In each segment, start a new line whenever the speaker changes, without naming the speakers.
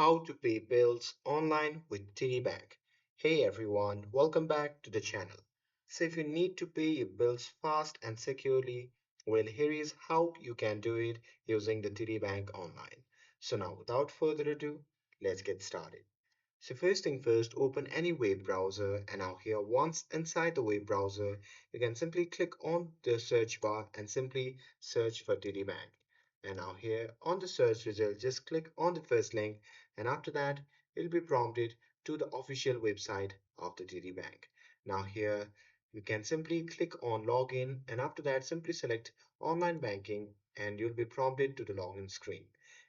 How to pay bills online with TD Bank. Hey everyone, welcome back to the channel. So if you need to pay your bills fast and securely, well here is how you can do it using the TD Bank online. So now without further ado, let's get started. So first thing first, open any web browser and now here once inside the web browser, you can simply click on the search bar and simply search for TD Bank. And now here on the search result, just click on the first link and after that, it'll be prompted to the official website of the TD Bank. Now here, you can simply click on login and after that, simply select online banking and you'll be prompted to the login screen.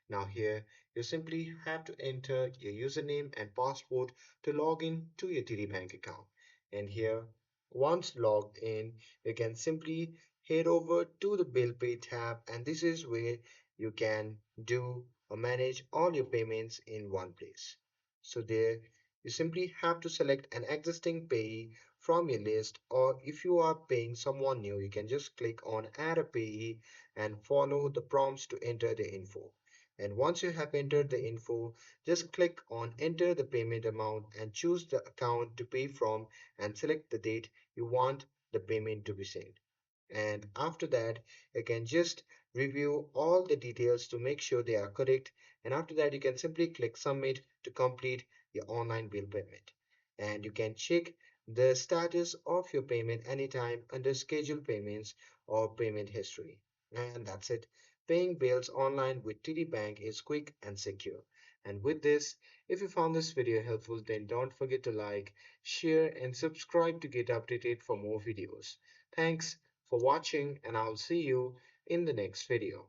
Now here, you simply have to enter your username and password to log in to your TD Bank account. And here, once logged in, you can simply head over to the Bill Pay tab, and this is where you can do or manage all your payments in one place. So there, you simply have to select an existing payee from your list, or if you are paying someone new, you can just click on Add a Payee and follow the prompts to enter the info. And once you have entered the info, just click on enter the payment amount and choose the account to pay from and select the date you want the payment to be sent. And after that, you can just review all the details to make sure they are correct. And after that, you can simply click submit to complete your online bill payment. And you can check the status of your payment anytime under scheduled payments or payment history. And that's it. Paying bills online with TD Bank is quick and secure. And with this, if you found this video helpful, then don't forget to like, share, and subscribe to get updated for more videos. Thanks for watching, and I'll see you in the next video.